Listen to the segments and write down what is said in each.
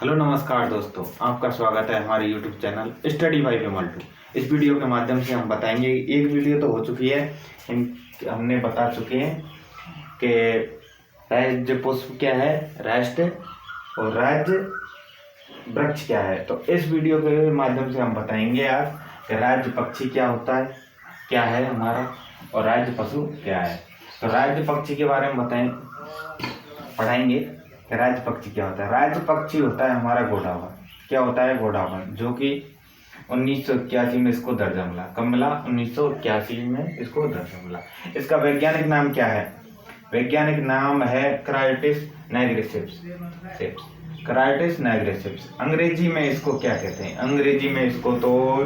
Hello नमस्कार दोस्तों, आपका स्वागत है हमारे यूट्यूब चैनल स्टडी बाय विमल 2। इस वीडियो के माध्यम से हम बताएंगे, एक वीडियो तो हो चुकी है, हमने बता चुके हैं कि राज्य पुष्प क्या है, राष्ट्र और राज्य वृक्ष क्या है। तो इस वीडियो के माध्यम से हम बताएंगे आज कि राज्य पक्षी क्या होता है, क्या है हमारा, और राज्य पशु क्या है। तो राज्य पक्षी के बारे में पढ़ाएंगे कि राज्य पक्षी क्या होता है। राज्य पक्षी होता है हमारा गोडावण। क्या होता है? गोडावण, जो कि 1981 में इसको दर्जा मिला। कब मिला? 1981 में इसको दर्जा मिला। इसका वैज्ञानिक नाम क्या है? वैज्ञानिक नाम है क्रायोटिस नाइग्रेसिप्स। क्रायोटिस नाइग्रेसिप्स। अंग्रेजी में इसको क्या कहते हैं? अंग्रेजी में इसको तो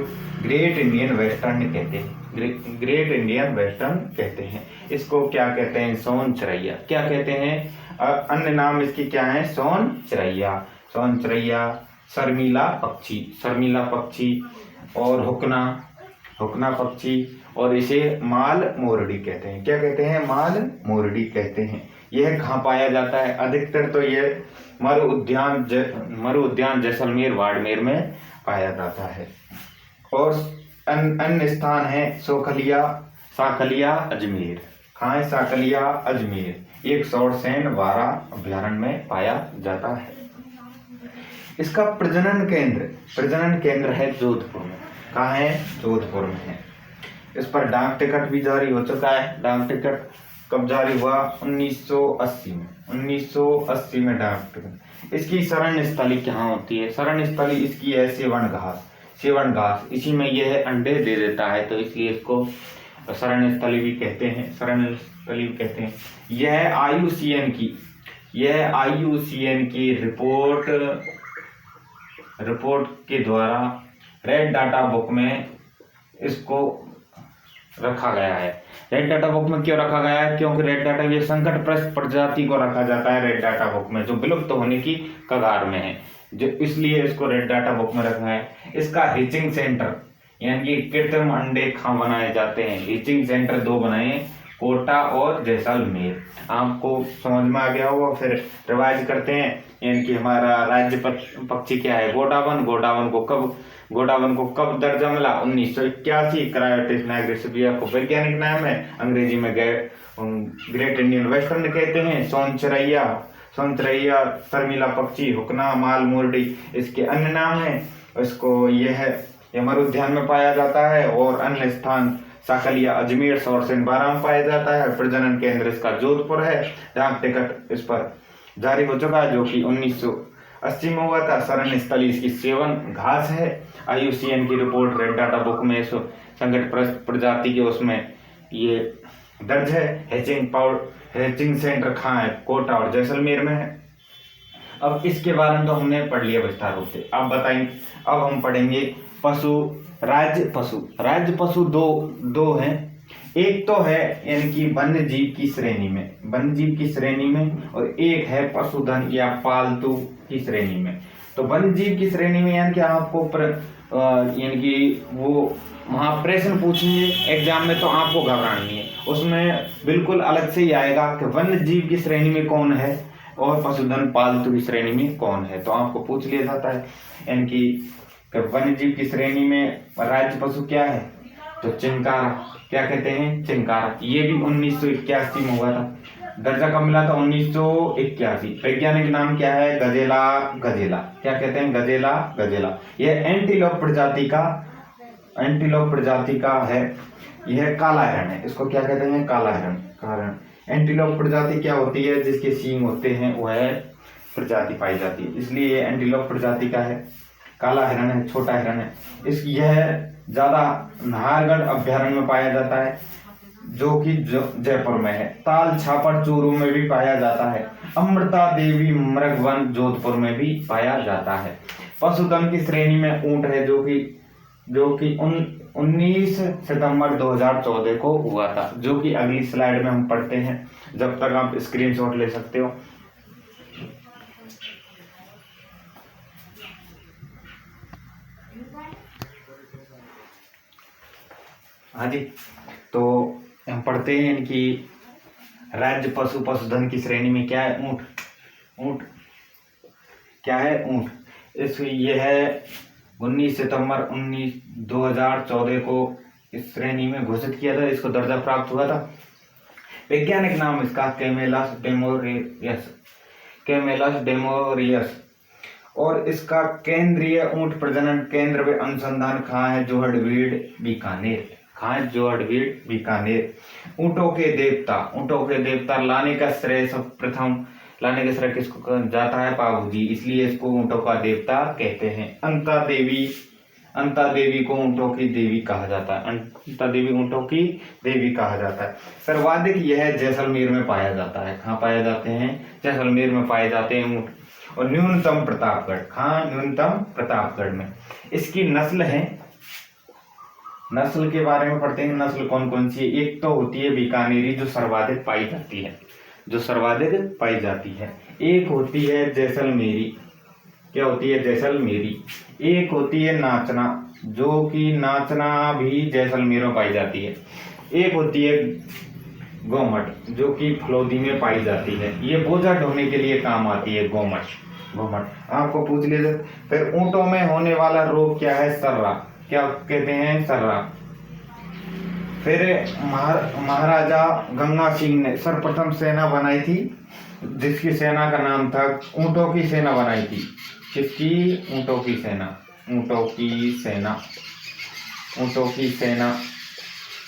ग्रेट इंडियन वेस्टर्न कहते हैं। ग्रेट इंडियन वेस्टर्न कहते हैं। इसको क्या कहते हैं? सोन चिरैया। क्या कहते हैं? अन्य नाम इसकी क्या है? सोन चिरैया, सोन चिरैया, शर्मिला पक्षी और हुकना पक्षी, और इसे माल मोरडी कहते हैं। क्या कहते हैं? माल मोरडी कहते हैं। यह कहाँ पाया जाता है? अधिकतर तो यह मरु उद्यान जैसलमेर बाड़मेर में पाया जाता है। और अन्य स्थान है साकलिया अजमेर। कहाँ है? साकलिया अजमेर। एक सौरसेन 12 अभ्यारण्य में पाया जाता है। इसका प्रजनन केंद्र है जोधपुर में। कहाँ है? जोधपुर में है। इस पर डाक टिकट भी जारी हो चुका है। डाक टिकट कब जारी हुआ? 1980 में। 1980 में डाक टिकट। इसकी शरण स्थली कहाँ होती है? शरण स्थली इसकी है सेवन घास। इसी में यह अंडे दे देता है, तो इसलिए इसको शरण स्थली भी कहते हैं। यह IUCN की रिपोर्ट के द्वारा रेड डाटा बुक में इसको रखा गया है। रेड डाटा बुक में क्यों रखा गया है? क्योंकि रेड डाटा, ये संकटग्रस्त प्रजाति को रखा जाता है रेड डाटा बुक में, जो विलुप्त होने की कगार में है, जो इसलिए इसको रेड डाटा बुक में रखा है। इसका हीचिंग सेंटर, यानी कि कृत्रिम अंडे कहाँ बनाए जाते हैं? हीचिंग सेंटर 2 बनाए, कोटा और जैसलमेर। आपको समझ में आ गया होगा। फिर रिवाइज करते हैं, यानी कि हमारा राज्य पक्षी क्या है? गोडावण। गोडावण को कब दर्जा मिला? 1981। क्रायोटिस नाइग्रेसिया को वैज्ञानिक नाम है, अंग्रेजी में ग्रेट इंडियन वेस्टर्न कहते हैं। सोन चिरैया, शर्मिला पक्षी, हुकना, माल मोरडी इसके अन्य नाम है। इसको यह मरु उद्यान में पाया जाता है, और अन्य स्थान साकलिया अजमेर सौरसेन 12 में पाया जाता है। प्रजनन केंद्र इसका जोधपुर है। डाक टिकट इस पर जारी हो चुका है, जो कि 1980 में हुआ था। शरण स्थली इसकी सेवन घास है। IUCN की रिपोर्ट रेड डाटा बुक में इस संकट प्रजाति के उसमें ये दर्ज है। हैचिंग सेंटर कहाँ है? कोटा और जैसलमेर में है। अब इसके बारे में तो हमने पढ़ लिया विस्तार रूप से। अब बताएंगे, अब हम पढ़ेंगे राज्य पशु दो हैं। एक तो है यानी कि वन्य जीव की श्रेणी में, और एक है पशुधन या पालतू की श्रेणी में। तो वन्य जीव की श्रेणी में यानी कि आपको यानी कि वो वहाँ प्रश्न पूछेंगे एग्जाम में, तो आपको घबराना नहीं है। उसमें बिल्कुल अलग से ही आएगा कि वन्य जीव की श्रेणी में कौन है और पशुधन पालतू की श्रेणी में कौन है, तो आपको पूछ लिया जाता है। यानी कि वन्य जीव की श्रेणी में राज्य पशु क्या है? तो चिंकारा। क्या कहते हैं? चिंकारा। ये भी 1981 में हुआ था। दर्जा कब मिला था? 1981। वैज्ञानिक नाम क्या है? गजेला। क्या कहते हैं? गजेला। यह एंटीलोप प्रजाति का है। यह काला हिरण है। इसको क्या कहते हैं? काला हिरण। एंटीलोप प्रजाति क्या होती है? जिसके सींग होते हैं वह प्रजाति पाई जाती है, इसलिए ये एंटीलोप प्रजाति का है। काला हिरण है, छोटा हिरण है। यह ज्यादा नाहरगढ़ अभ्यारण्य में पाया जाता है, जो कि जयपुर में है। ताल छापर चूरू में भी पाया जाता है। अमृता देवी मृगवन जोधपुर में भी पाया जाता है। पशुधन की श्रेणी में ऊंट है, जो कि 19 सितंबर 2014 को हुआ था, जो कि अगली स्लाइड में हम पढ़ते हैं। जब तक आप स्क्रीनशॉट ले सकते हो। हाँ जी, तो हम पढ़ते हैं कि राज्य पशुधन की श्रेणी में क्या है? ऊंट। क्या है? ऊंट। ये है 19 सितंबर 2014 को इस श्रेणी में घोषित किया था, इसको दर्जा प्राप्त हुआ था। वैज्ञानिक नाम इसका कैमेलस डेमोरियस। और इसका केंद्रीय ऊंट प्रजनन केंद्र व अनुसंधान कहाँ है? जोहड़बीड़ बीकानेर। ऊंटों के देवता लाने का श्रेय किसको जाता है? पाबूजी, इसलिए इसको ऊंटों का देवता कहते हैं। अंता देवी को ऊंटों की देवी कहा जाता है। सर्वाधिक यह जैसलमेर में पाया जाता है। कहाँ पाए जाते हैं? जैसलमेर में पाए जाते हैं ऊंट। और न्यूनतम प्रतापगढ़ में। इसकी नस्ल है, नस्ल के बारे में पढ़ते हैं। नस्ल कौन कौन सी है? एक तो होती है बीकानेरी जो सर्वाधिक पाई जाती है। एक होती है जैसलमेरी। क्या होती है? जैसलमेरी। एक होती है नाचना, जो कि नाचना भी जैसलमेर में पाई जाती है। एक होती है गोमट, जो कि फलोदी में पाई जाती है। ये बोझा ढोने के लिए काम आती है। गोमट आपको पूछ लीजिए। फिर ऊंटों में होने वाला रोग क्या है? सर्रा। क्या कहते हैं? सर्रा। फिर महाराजा गंगा सिंह ने सर्वप्रथम सेना बनाई थी, जिसकी सेना का नाम था ऊंटों की सेना बनाई थी। किसकी? ऊंटों की सेना,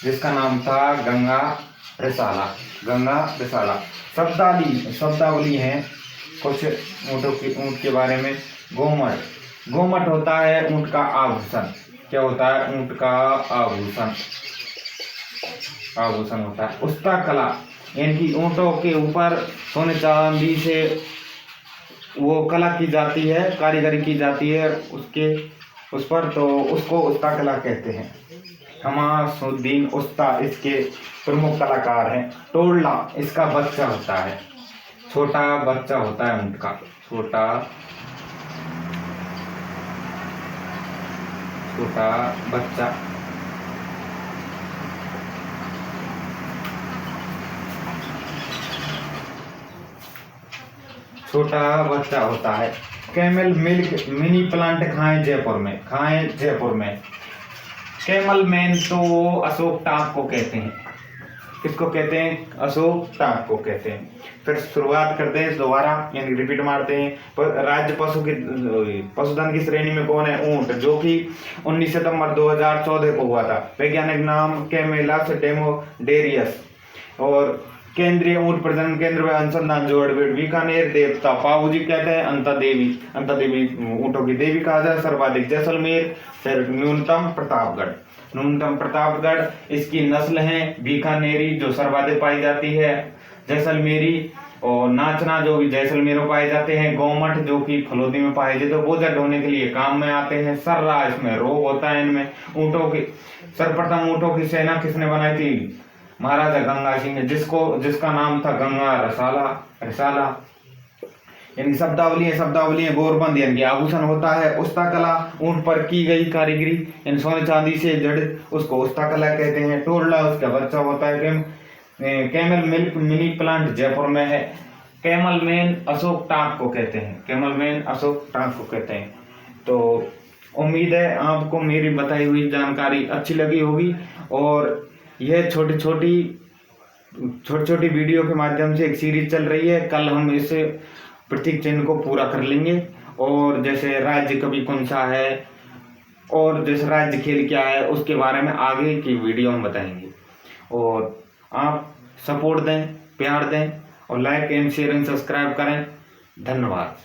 जिसका नाम था गंगा रिसाला। शब्दावली है कुछ ऊंट के बारे में। गोमट होता है ऊंट का आभूषण। क्या होता है? ऊंट का आभूषण होता है। उस्ता कला, यानी ऊंटों के ऊपर सोने चांदी से वो कला की जाती है, कारीगरी की जाती है उस पर, तो उसको उस्ता कला कहते हैं। हमासुद्दीन उस्ता इसके प्रमुख कलाकार हैं। टोडला इसका बच्चा होता है, छोटा बच्चा होता है ऊंट का। छोटा बच्चा। होता है। कैमल मिल्क मिनी प्लांट खाएं जयपुर में। कैमल मैन तो अशोक टाक को कहते हैं। किसको कहते हैं? अशोक टाक को कहते हैं। फिर शुरुआत करते हैं दोबारा, यानी रिपीट मारते हैं। राज्य पशुधन की श्रेणी में कौन है? ऊंट, जो कि 19 सितंबर 2014 को हुआ था। वैज्ञानिक नाम कैमेलस डेमोरियस। और केंद्रीय ऊंट प्रजनन केंद्र व अनुसंधान जोहड़बीड़ बीकानेर। देवता पाबूजी कहते हैं। अंता देवी ऊंटों की देवी कहा जाए। सर्वाधिक जैसलमेर। फिर न्यूनतम प्रतापगढ़। इसकी नस्ल है बीकानेरी, जो सर्वाधिक पाई जाती है। जैसलमेरी और नाचना, जो भी जैसलमेर में पाए जाते हैं। गोमट, जो कि फलोदी में पाए जाते हैं, बोझा ढोने के लिए काम में आते हैं। सर्रा, इसमें रोग होता है इनमें। सर्वप्रथम ऊंटों की सेना किसने बनाई थी? महाराजा गंगा सिंह ने, जिसका नाम था गंगा रिसाला। यानी शब्दावली है। गोरबंद यानी आभूषण होता है। उस्ता कला, ऊंट पर की गई कारीगरी, यानी सोने चांदी से जड़ित, उसको उस्ता कला कहते हैं। टोडला उसका बच्चा होता है। Camel milk mini plant Jaipur में है। कैमल मैन अशोक टाक को कहते हैं। तो उम्मीद है आपको मेरी बताई हुई जानकारी अच्छी लगी होगी। और यह छोटी छोटी वीडियो के माध्यम से एक सीरीज चल रही है। कल हम इस प्रतीक चिन्ह को पूरा कर लेंगे। और जैसे राज्य कवि कौन सा है, और जैसे राज्य खेल क्या है, उसके बारे में आगे की वीडियो हम बताएंगे। और आप सपोर्ट दें, प्यार दें, और like and share and subscribe करें। धन्यवाद।